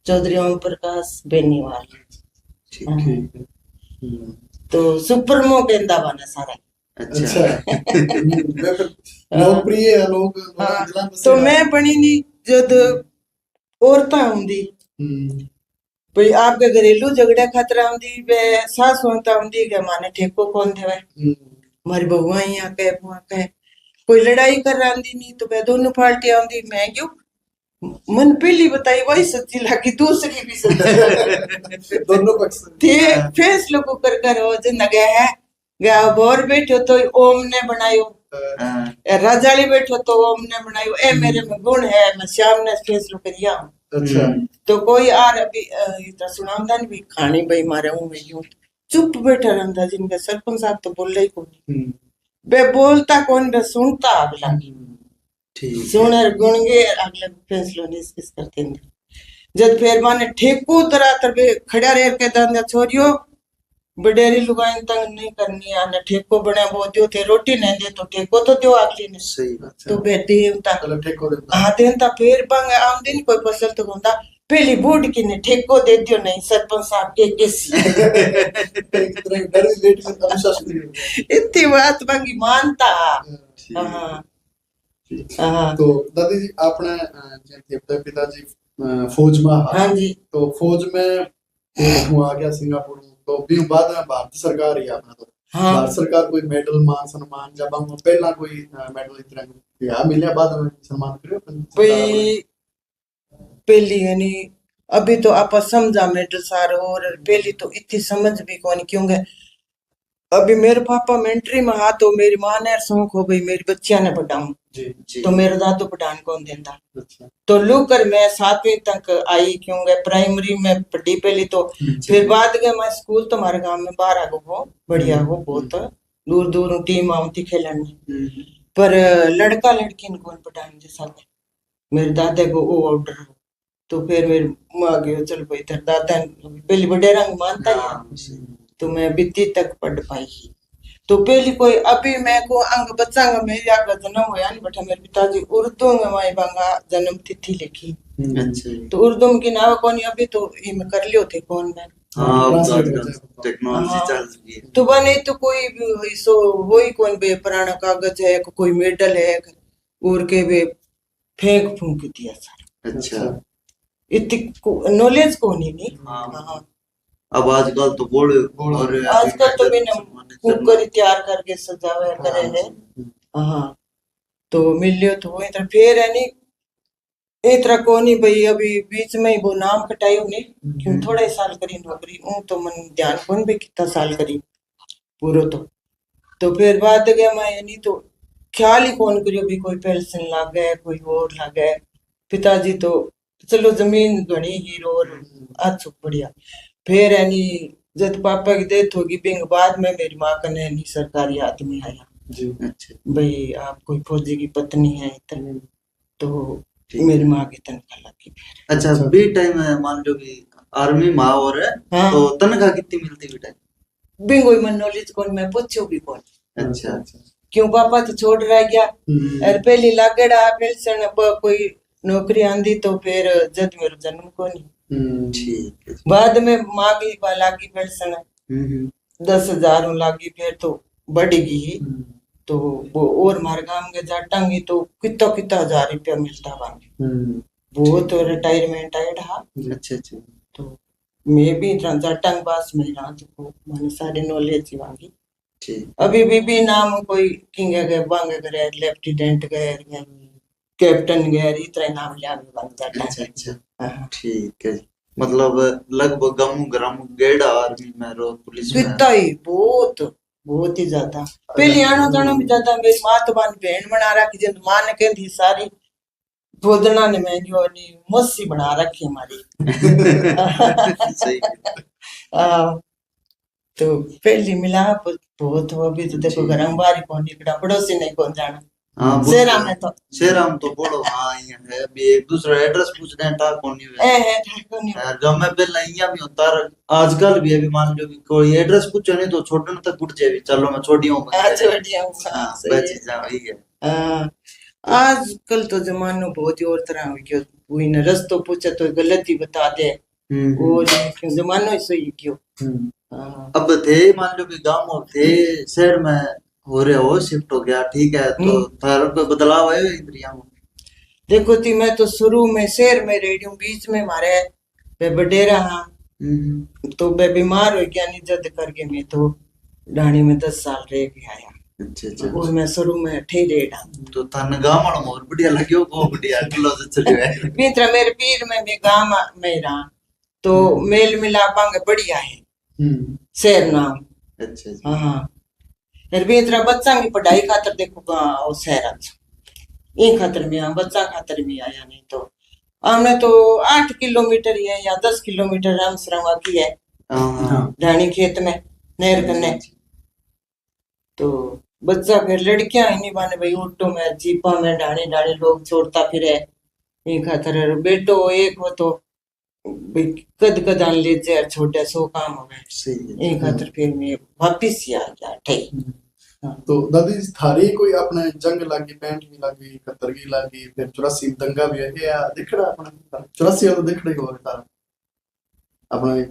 चौधरी ओम प्रकाश बेनीवाल
ठीक है
तो सुप्रमो केंदा बना सारा
अच्छा लोकप्रिय है लोग
तो मैं बनी नहीं जद औरता होंदी भाई आपके घरेलू झगड़ा खतरा होंदी वे सास होता होंदी के माने ठेको कौन देवे हमारी बहुआ यहाँ के बुआ के कोई लड़ाई कर रहा नहीं तो वे दोनों पार्टी आंदी मैं क्यों मन पहली बताई वही सच्ची लगी दूसरी भी सच्ची
दोनों पक्ष
थे फैसलो को कर हो जन गया है गया बोर बैठो तो ओम ने बनायो राजाली बैठो तो ओम ने बनायो ए मेरे में गुण है मैं श्याम ने फैसलो करिया
अच्छा
तो कोई आर अभी इतना सुनामदा नहीं भी खानी भाई मारे हूं मैं यूं चुप बैठा रहता जिनका सरपंच साहब तो बोल रही कौन बे बोलता कौन बे सुनता अगला सुनर गुणगे अगला फैसलो नहीं किस करते हैं जब फिर माने ठेको तरह तरह खड़ा रह के दांदा छोरियो बडेरी लुगाई तंग नहीं करनी आने ठेको बने वो दियो थे रोटी नहीं दे तो ठेको तो दियो अगली ने
सही
तो बेटी उनता
ठेको देता
हाँ देता फिर बंग आमदनी कोई फसल तो होता पहली बोर्ड की ने ठेको दे दियो नहीं सरपंच साहब के केसी
एक तरह डर रिलेट में अनुशासन हो गया।
इतनी बात बाकी मानता। हाँ हाँ
तो दादी जी आपने जे थे अपने पिताजी फौज में
हाँ जी
तो फौज में हूँ आ गया सिंगापुर में तो भी बाद में भारत सरकार ही आपने तो
हाँ
भारत सरकार कोई मेडल मान सम्मान जब हम पहला कोई मेडल इतना या मिले बाद में सम्मान करियो
भाई पहली यानी अभी तो आप समझा मेडल सार और पहली तो इतनी समझ भी कौन क्योंकि अभी मेरे पापा मिलिट्री में हा तो मेरी माँ ने शौक हो गई मेरी बच्चिया ने पढ़ाऊं
जी
तो मेरा दादू पढ़ान कौन देता
अच्छा
तो लुक कर मैं 7वीं तक आई क्योंकि प्राइमरी में पढ़ी पहली तो फिर बाद के मैं स्कूल तो हमारे गांव में बाहर आगो हो बढ़िया हो बहुत दूर दूर टीम आती खेलन पर लड़का लड़की ने कौन पढ़ाने जैसा मेरे दादा को वो ऑर्डर हो तो फिर मेरी माँ गयो चल भाई तेरे दादा पहली बडेरा मानता ही तो मैं बित्ती तक पढ़ पाई तो पहली कोई अभी मैं को अंग बच्चा मेरे आगे जन्म होया नहीं बैठा मेरे पिताजी उर्दू में माई बांगा जन्म तिथि लिखी तो उर्दू में की नाव कौन अभी तो ये मैं कर लियो थे कौन मैं
टेक्नोलॉजी चल चुकी है
तो बने तो कोई भी सो वही कौन बे पुराना कागज है कोई मेडल है और के बे फेंक फूंक दिया सर
अच्छा
इतनी नॉलेज को नहीं हाँ
अब आजकल तो बोल और
आजकल तो मैंने कुकर तैयार करके सजावे करे है हाँ तो मिलियो तो वो इधर फिर है नहीं इतना को नहीं भाई अभी बीच में ही वो नाम कटाई नहीं क्यों थोड़ा ही साल करी नौकरी तो मन ध्यान कौन भी कितना साल करी पूरा तो फिर बाद गया मैं नहीं तो ख्याल ही कौन करियो भी कोई पेंशन लाग गए कोई और लाग गए पिताजी तो चलो जमीन घनी ही और अच्छो बढ़िया फिर है नी जब पापा की डेथ होगी बिंग बाद में मेरी माँ का नहीं सरकारी आदमी आया
जी
अच्छा
भाई आप कोई फौजी की पत्नी है तो मेरी माँ की तनख्वाह लगी
अच्छा बी टाइम मान लो कि आर्मी में और है
हाँ
तो तनख्वाह कितनी मिलती बेटा
बिंग कोई मन नॉलेज कौन मैं पूछो भी कौन
अच्छा
क्यों पापा तो छोड़ रह गया और पहली लागेड़ा पेंशन कोई नौकरी आंदी तो फिर जब मेरा जन्म को नहीं
ठीक है
बाद में माँ की लागी पेंशन 10,000 लागी फिर तो बढ़ेगी तो वो और मार गांव के जाटांगी तो कितना कितना 1,000 रुपया मिलता वांगे वो तो रिटायरमेंट आया था
अच्छा अच्छा
तो मैं भी जाटांग पास में रहा तो मैंने सारी नॉलेज ही वांगी
ठीक
अभी भी नाम कोई किंग गए बांगे गए लेफ्टिनेंट गए कैप्टन गए इतना नाम लिया बन जाता
अच्छा अच्छा ठीक है मतलब लगभग गमू ग्राम गेड़ा आर्मी में रो पुलिस में
कितना ही बहुत ही ज्यादा पहले आना जाना भी ज्यादा मेरी माँ तो मान बहन बना रखी जिन माँ ने कहती सारी भोजना ने मैं जो मस्सी बना रखी हमारी
सही
तो पहली मिलाप बहुत हो अभी तो देखो घर बारी कौन निकला पड़ोसी नहीं कौन जाना
हाँ
शेरा में तो
शेराम तो बोलो हाँ ये है अभी एक दूसरा एड्रेस पूछ रहे हैं ता कौन नहीं है जब मैं पहले यहाँ भी होता आजकल भी अभी मान लो कि कोई एड्रेस पूछो नहीं तो छोड़ने तक उठ जाए चलो मैं छोड़ी हूँ वही है
आजकल तो जमानो बहुत ही और तरह हो गयो कोई न रस्तो पूछे तो गलत ही बता दे और जमानो ही सही क्यों
अब थे मान लो कि गाँव थे शहर में हो रहे हो शिफ्ट हो गया ठीक है तो थार कोई बदलाव आयो इंद्रिया में
देखो थी मैं तो शुरू में शहर में रही हूँ बीच में मारे मैं बडेरा हाँ तो मैं बीमार हो गया नहीं जद करके मैं तो डाणी में 10 साल रह के आया
अच्छा
और मैं शुरू में ठहरे रहा
तो थाने गांव वालों में और बढ़िया लगियो को बढ़िया क्लोज चलियो है
मित्र मेरे पीर में मैं गांव में रहा तो मेल मिलापांगे बढ़िया है शहर नाम
अच्छा
हाँ फिर भी इतना बच्चा की पढ़ाई खातर देखो गाँव शहर ये खातर में बच्चा खातर भी आया नहीं तो हमने तो 8 किलोमीटर ही है या 10 किलोमीटर रामसरवा की है ढाणी खेत में नहर कन्ने तो बच्चा फिर लड़कियां ही नहीं बने भाई ऑटो में जीपा में ढाणी ढाणी लोग छोड़ता फिरे ये खातर बेटो एक हो तो कद कदान ले जाए छोटे सो काम हो गए ये खातर फिर मैं वापिस ही आ गया ठीक हाँ।
तो दादी जी, थारी कोई अपने जंग लागी, 65 की लागी, 71 की लागी, फिर 84 में दंगा भी है, या दिखड़ा अपने 84 तो दिखड़ा ही होगा तारा अपने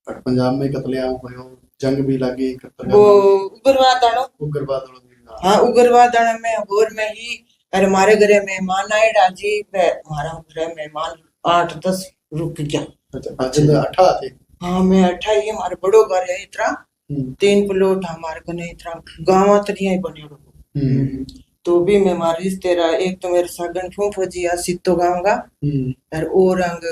पंजाब में कतलेआम हुए, जंग भी लागी 71
वो
का
उग्रवाद आनो।
उग्रवाद वाला दिन,
हाँ उग्रवाद आने में और में ही। अरे हमारे घरे मेहमान आए राजी, हमारा घरे मेहमान 8-10 रुक गया।
अच्छा अच्छा, 18 थे।
हाँ मैं 18 ही, हमारे बड़ो घर है इतना, 3 प्लॉट हमारे कने इतना गाँव तरिया ही बने रहो। तो भी मैं हमारे रिश्तेरा, एक तो मेरे सगन फूफो जी आ सितो गाँव का, और अंग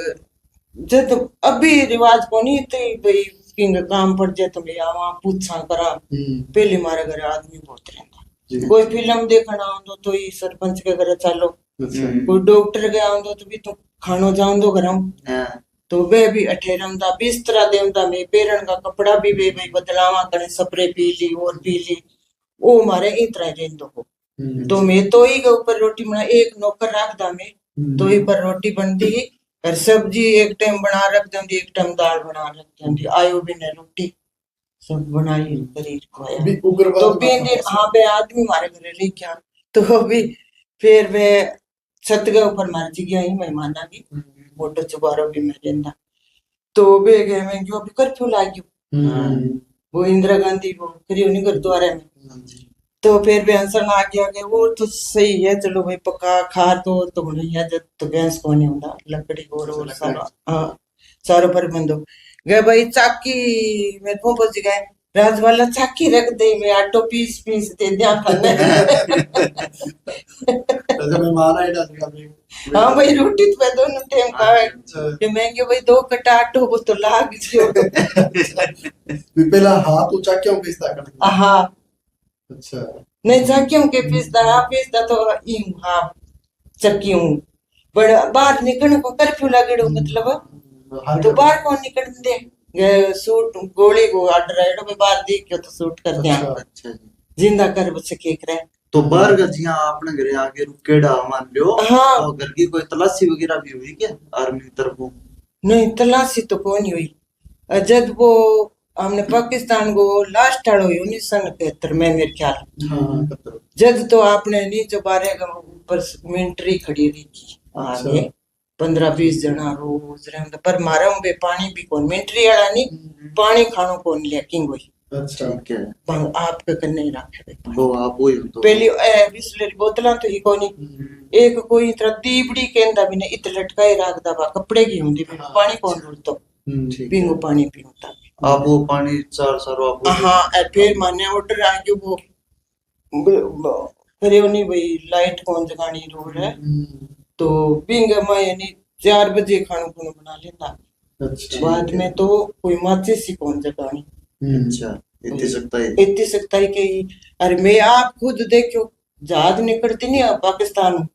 जब अभी रिवाज को नहीं थे भाई किंग काम पड़ जाए तो मैं आवा पूछा करा। पहले हमारे घर आदमी बहुत रहता, कोई फिल्म देखना आंदो तो ही सरपंच के घर चलो, कोई डॉक्टर के आंदो तो भी तो खानो जाऊंदो घर, तो वे भी अठेरमदा बिस्तरा देवदा में पेरन का कपड़ा भी वे भाई बदलावा करे, स्प्रे पी ली और पी ली, वो हमारे इतना रेंदो हो। तो मैं तो ही के ऊपर रोटी बना, एक नौकर रख दा मैं तो ही पर रोटी बनती ही, और सब्जी एक टाइम बना रख दी, एक टाइम दाल बना रख दी, आयो भी ने रोटी सब बनाई शरीर को आया। तो बेन दिन हाँ बे आदमी हमारे घर ले क्या, तो भी फिर वे छत के ऊपर मर गया ही मेहमान आ गई, मोटो चुबारो भी मैं देंदा, तो वे गए मैं जो अभी कर्फ्यू लाग गयो, वो इंदिरा गांधी वो करियो नहीं गुरुद्वारे में, तो फिर बैंसन आ गया कि वो तो सही है, चलो भाई पका खा तो बढ़िया, जब तो गैस को नहीं होता लकड़ी और सारा, हाँ सारो पर बंदो गए भाई चाकी मेरे को पहुंच गए, राज वाला चाकी रख दे, मैं आटो पीस पीस दे दिया खाने।
मैं माना ही डाल।
हाँ भाई रोटी तो मैं दोनों टाइम खाए, कि महंगे भाई 2 कटा आटो वो तो लाग जियो।
पहला हाथ ऊंचा क्यों पीसता करते?
हाँ
अच्छा
नहीं चाकियों के पीसता तो यूं हाँ चक्कियों, बड़ा बाहर निकलने को कर्फ्यू लगेड़ो मतलब, तो बाहर कौन निकल दे, सूट गोली को ऑर्डर आएड़ो भाई बाहर देख के तो सूट कर दिया।
अच्छा
जिंदा कर बच्चे केक रहे
तो बाहर का जिया आपने घरे आके रुकेड़ा मान लो।
हाँ
तो घर की कोई तलाशी वगैरह भी हुई क्या आर्मी की तरफ?
नहीं तलाशी तो कौन ही हुई, जब वो हमने पाकिस्तान को लास्ट आड़ो 1971 में मेरे ख्याल, जब तो आपने नीचे बारे ऊपर मिलिट्री खड़ी रही थी आगे 15-20 जना रोज रहंदा, पर मारा बे पानी भी कौन मिलिट्री वाला नहीं, पानी खानो कौन लेकिन कोई
अच्छा ठीक है
आपके कन्ने ही रखे
वो आप वही तो
पहली बिस्लरी बोतला तो ही कोनी, एक कोई तरह दीबड़ी केंदा भी ने इत लटकाए रखदा बा कपड़े की हुंदी, पानी कौन रुलतो बिंगो पानी पीता
आप वो पानी सारो आप।
हाँ फिर माने ऑर्डर आ गयो वो करे नहीं भाई लाइट कौन जगानी रोड है, तो बिंग मैं यानी 4 बजे खाना खुना बना लेता, बाद में तो कोई माचिस ही कौन जगानी।
अच्छा इतनी
सकता है कि अरे मैं आप खुद देखो जहाज निकलती नहीं पाकिस्तान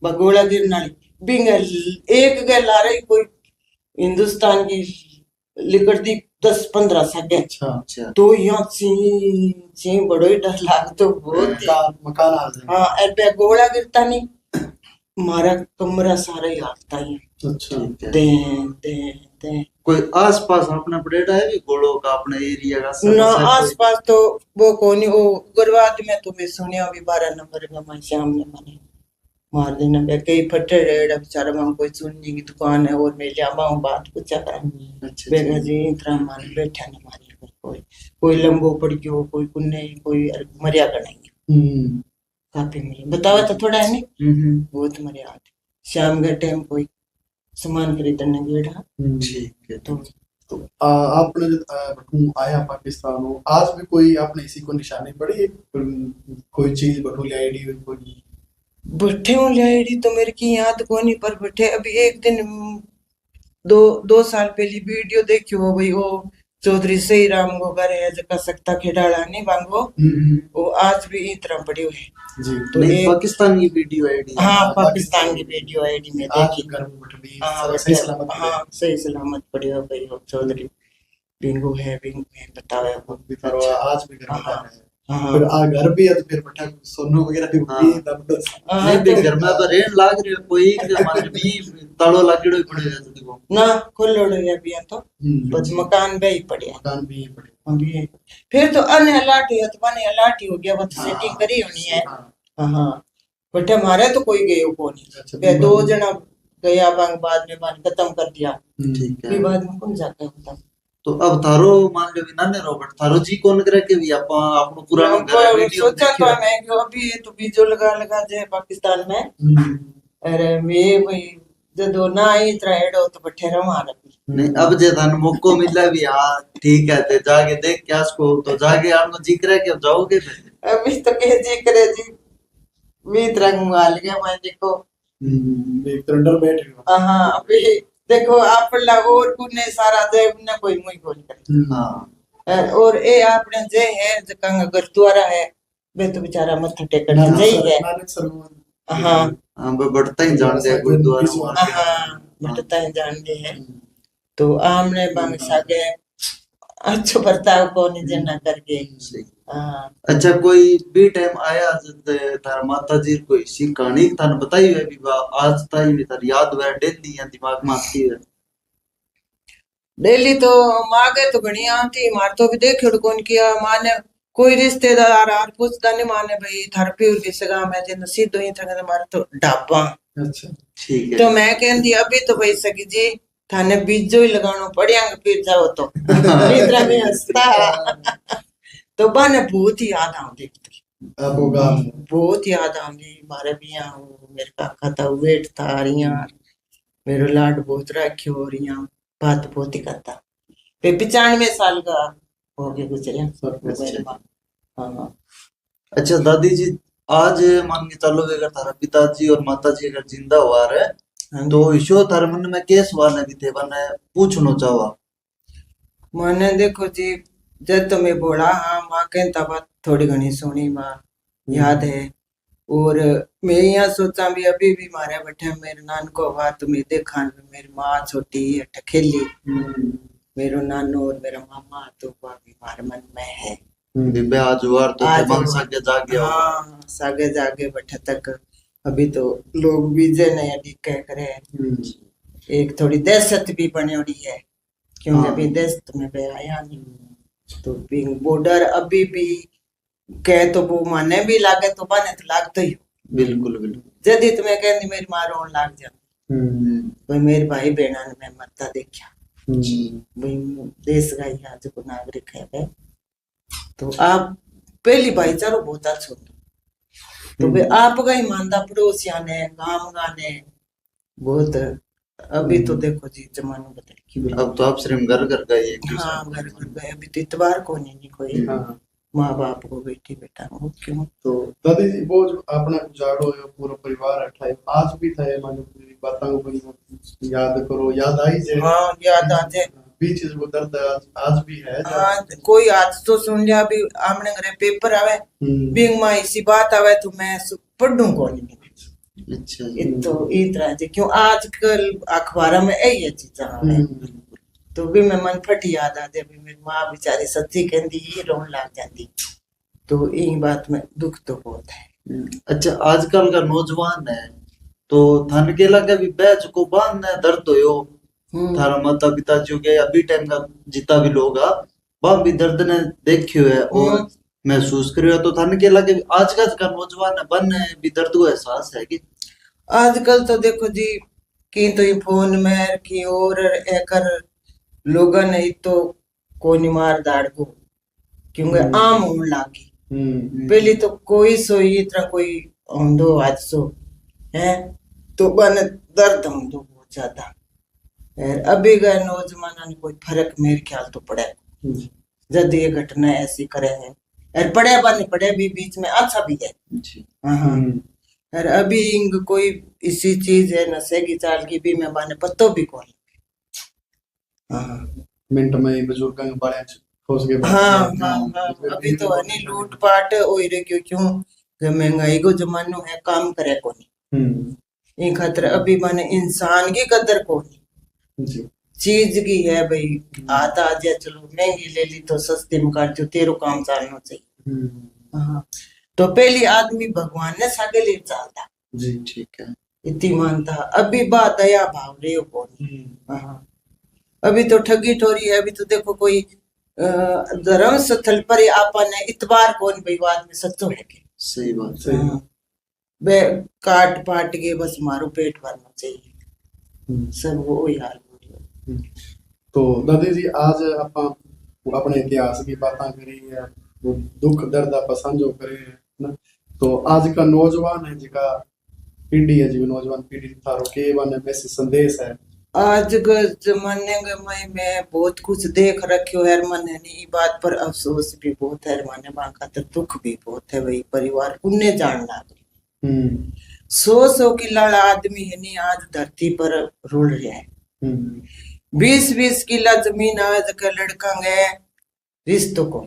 बगोला गिरना बिंग एक गल आ रही कोई हिंदुस्तान की लिकड़ती 10-15 सेकंड, अच्छा तो यहाँ ची बड़ो ही डर लाग तो बहुत
मकान आ जाए।
हाँ ऐसे गोला गिरता नहीं, हमारा कमरा सारा ही आता है।
अच्छा
दे दे दे
कोई आसपास अपना पड़ेगा है भी गोलों का अपने एरिया का
ना आसपास तो वो कोनी, वो गुरवाद में तो मैं सुनिया भी 12 नंबर का मैं शाम ने मने मार देना पे कई फटे रेड बेचारा वहां कोई सुनने की दुकान है और मैं लिया वहां बात पूछा कर बेगा जी इतना मान बैठा नहीं मारी कोई लंबो पड़ गयो कोई कुन्ने कोई मरिया का नहीं काफी मिली बतावा तो थोड़ा है नहीं बहुत मरिया शाम के टाइम कोई सामान खरीदने गेड़ा
ठीक है।
तो आपने बटू आया पाकिस्तान हो, आज भी कोई आपने इसी को निशानी पड़ी कोई चीज बटू ले आईडी कोई
बैठे हूँ लाइडी तो मेरे की याद को नहीं, पर बैठे अभी एक दिन 2 साल पहले वीडियो देखी हो भाई वो चौधरी सही राम को घर है जका सकता खेडाला नहीं बांगो, वो आज भी इस तरह पड़ी हुई
जी।
तो
पाकिस्तान की वीडियो आईडी
हाँ पाकिस्तान की वीडियो आईडी में देखी
हाँ
सही सलामत पड़ी हो भाई वो चौधरी बिंगो है बतावे
आज भी फिर आ घर भी है तो फिर बटा सोनू वगैरह भी
नहीं घर में तो रेन लाग रही है कोई हमारे भी तालो लागड़ो ही पड़ेगा तो देखो
ना खोलोड़ो है भी तो बस मकान भी ही पड़े
मकान भी पड़े
अभी है। फिर तो अन्य अलाटी है तो बने अलाटी हो गया, वो तो सेटिंग करी होनी है। हाँ बट हमारे तो कोई गए को नहीं, वे दो जना गया बंग बाद में बन खत्म कर दिया।
ठीक है।
फिर बाद में कौन जाता है
तो अब थारो मान लो ना ने रोबोट थारो जी कौन करे के भी आपा आपनो पुरानो घर है, वीडियो
सोचा तो
देखियो।
मैं कि अभी ये तो बीजो लगा लगा जाए पाकिस्तान में। अरे मैं भाई जदो ना आई इतना एडो तो बैठे रहो मार
नहीं अब जे थाने मौको मिला भी हाँ ठीक है ते जाके देख क्या इसको तो जाके आपको जी करे के जाओगे फिर।
अभी तो कह जी करे जी मी रंग माल गया मैं देखो।
एक तो डर बैठ गया।
हाँ अभी देखो आप और कुने सारा दे ने कोई मुई बोल कर।
हाँ
और ए आपने जे है जकंग गुरुद्वारा है वे तो बेचारा मत्था टेकन जाई है। हाँ
हाँ बढ़ता ही जान दे गुरुद्वारा।
हाँ बढ़ता ही जान दे है। तो आमने बंग सागे अच्छो बर्ताव को नहीं जना करके। हाँ
अच्छा कोई भी टाइम आया जब तार माता जी कोई सी कहानी थाने बताई है भी आज ताई भी तार याद है डेली या दिमाग में आती है।
डेली तो मांगे तो घनी आती मार तो भी देख कौन किया माने कोई रिश्तेदार आर पूछता नहीं माने भाई थार प्यूर की सगा में जिन सीधो ही था मारे तो ढाबा।
अच्छा
ठीक है।
तो मैं कहती अभी तो भाई सकी जी थाने बीजो ही लगानो पड़ेगा फिर जाओ तो इतना में हंसता। तो बने बहुत ही याद आती बहुत याद आती मारे भी यहाँ मेरे काका था वेट था यहाँ मेरे लाड बहुत रखे और यहाँ बात बहुत ही करता। फिर 95 साल का हो गया गुजरे। हाँ
अच्छा दादी जी आज मान के चलो अगर तारा पिताजी और माताजी अगर जिंदा हुआ रहे तो ईशो तारे मन में क्या सवाल है भी थे बने पूछना चाहवा।
मैंने देखो जी जब तो मैं बोला हाँ माँ कहता बात थोड़ी घनी सुनी माँ याद है। और मैं यहाँ सोचा भी अभी भी मारे बैठे मेरे नान को बात में देखा मेरी माँ छोटी खेली मेरे नानो और मेरा मामा तो भी हमारे मन में है।
आज वार तो मन सागे जागे
हाँ सागे जागे बैठे तक अभी तो लोग बीजे नहीं अभी कह करे एक थोड़ी दहशत भी बनी हुई है क्योंकि अभी देश में भी आया नहीं तो बॉर्डर अभी भी कह तो वो माने भी लागे तो बने तो लागतो ही
बिल्कुल बिल्कुल
जदी तुम्हें कहती मेरी माँ रोन लाग जाती भाई मेरे भाई बहना ने मैं मत्ता देखा भाई देश का ही आज को नागरिक है भाई तो आप पहली भाईचारो बहुत अच्छा तो वे आपका ही मानता पड़ोसिया ने गांव गाने बहुत। अभी तो देखो जी जमाना बदल गया
अब तो आप सिर्फ घर घर गए।
हाँ घर घर गए अभी तो इतबार को नहीं कोई माँ बाप को बेटी बेटा हो क्यों।
तो दादी जी वो जो अपना उजाड़ो है पूरा परिवार अठाए आज भी था मानो पूरी बातों को याद करो याद आई जाए।
हाँ याद आ जाए
बीच वो दर्द आज भी है।
हाँ कोई आज तो सुन लिया भी आमने घरे पेपर आवे बिंग माँ इसी बात आवे तो मैं पढ़ूं कौन नहीं।
अच्छा
तो इतना क्यों आजकल अखबार में यही चीजा तो भी मैं मन फट याद आते भी मेरी माँ बेचारी सच्ची कहती ही रोन लग जाती तो इन बात में दुख तो बहुत है।
अच्छा आजकल का नौजवान है तो थाने के लगे भी बैच को बांध दर्द हो थारा माता पिता जो के अभी टाइम का जितना भी लोग आ वह भी दर्द ने देखियो है और महसूस करियो तो थाने के लगे आजकल का नौजवान बन भी दर्द को एहसास है कि
आजकल तो देखो जी कि तो ये फोन में की और एकर लोगों ने तो कोई मार दाड़ को क्योंकि आम होने लागी पहले तो कोई सोई इतना कोई होंदो आज सो है तो बन दर्द होंदो बहुत ज्यादा अभी का नौजवान ने कोई फर्क मेरे ख्याल तो पड़े जब ये घटना ऐसी करे है और पढ़े बने पढ़े भी बीच में अच्छा भी है। हाँ और अभी इंग कोई इसी चीज है नशे की चाल की भी मैं माने पत्तो भी कौन
मिनट में बुजुर्ग के बारे खोज के
हाँ अभी तो हनी लूट पाट हो रही क्यों जब महंगाई को जमानो है काम करे कोनी इन खातर अभी माने इंसान की कदर कोनी चीज की है भाई आता आ जाए चलो महंगी ले ली तो सस्ती मुकार जो तेरो काम चलना चाहिए। हाँ तो पहली आदमी भगवान ने सागे लिए चलता
जी ठीक है
इतनी मानता अभी बात दया भाव रे कौन। हाँ अभी तो ठगी ठोरी है अभी तो देखो कोई धर्म स्थल पर आपने इतबार कौन विवाद में सच्चो है के
सही बात
सही
हाँ। वे काट पाट के बस मारो पेट भरना चाहिए
हम्म।
सब वो ही हाल हो रही है।
तो दादी जी आज ਆਪਾਂ अपने इतिहास की बातें करी है, वो दुख दर्द आप साझो करे है ना। तो आज का नौजवान है जिका पीढ़ी है, जी नौजवान पीढ़ी थारो के वन मैसेज संदेश है।
आज के जमाने में मैं बहुत कुछ देख रखियो है मने नी बात पर अफसोस भी बहुत है माने मां खातर दुख भी बहुत है भाई परिवार पुण्य जानना
हम्म
100 किला आदमी है नी आज धरती पर रुल रहा है।
हम्म
20 किला जमीन आज का लड़का गए रिश्तों को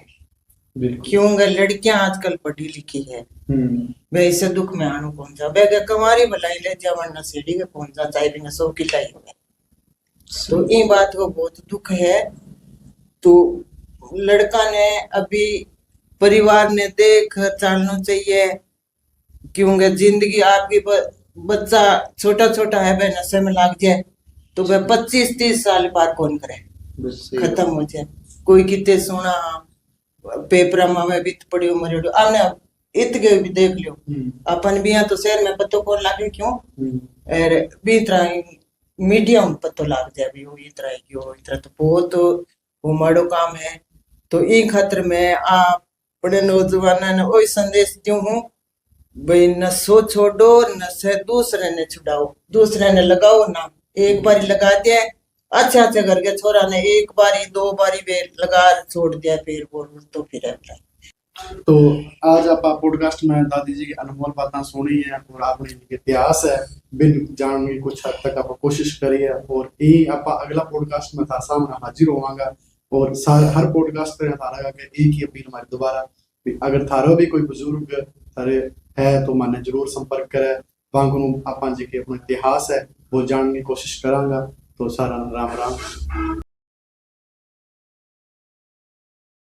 बिल्कुल
क्यों गए लड़कियां आजकल पढ़ी लिखी है
हम्म
वैसे दुख में आनो कौन जा बेगे कमारी भलाई ले जा वरना सीढ़ी के पहुंच जा चाहे भी 100 किला ही हो तो ये बात को बहुत दुख है। तो लड़का ने अभी परिवार ने देख चलना चाहिए क्योंकि जिंदगी आपकी बच्चा छोटा छोटा है वह नशे में लग जाए तो वह 25-30 साल पार कौन करे खत्म हो जाए। कोई कितने सुना पेपर में भी पड़ी उम्र आपने इत गए भी देख लियो अपन भी यहाँ तो शहर में पतो कौन लागे क्यों और भी तरह मीडिया में पतो लाग जाए भी वो इस तरह की हो इस तरह तो बहुत वो माड़ो काम है। तो इन खातर मैं आप बड़े नौजवान ने वही संदेश दूं हूँ भाई नशो छोड़ो नशे दूसरे ने छुड़ाओ दूसरे ने लगाओ ना एक बारी लगा दिया अच्छा अच्छा करके छोरा ने एक बारी 2 बारी वे लगा छोड़ दिया फिर वो तो फिर है।
तो आज आप पॉडकास्ट में दादी जी की अनमोल बातें सुनी है और आपने इतिहास है बिन जानने की कुछ हद तक आप कोशिश करी है और ये आप अगला पॉडकास्ट में था सामने हाजिर होवांगा और हर पॉडकास्ट में थारा के एक ही अपील हमारी दोबारा अगर थारो भी कोई बुजुर्ग थारे है तो मैंने जरूर संपर्क करे वांगू अपन जी के अपना इतिहास है वो जानने की कोशिश करांगा। तो सारा राम राम।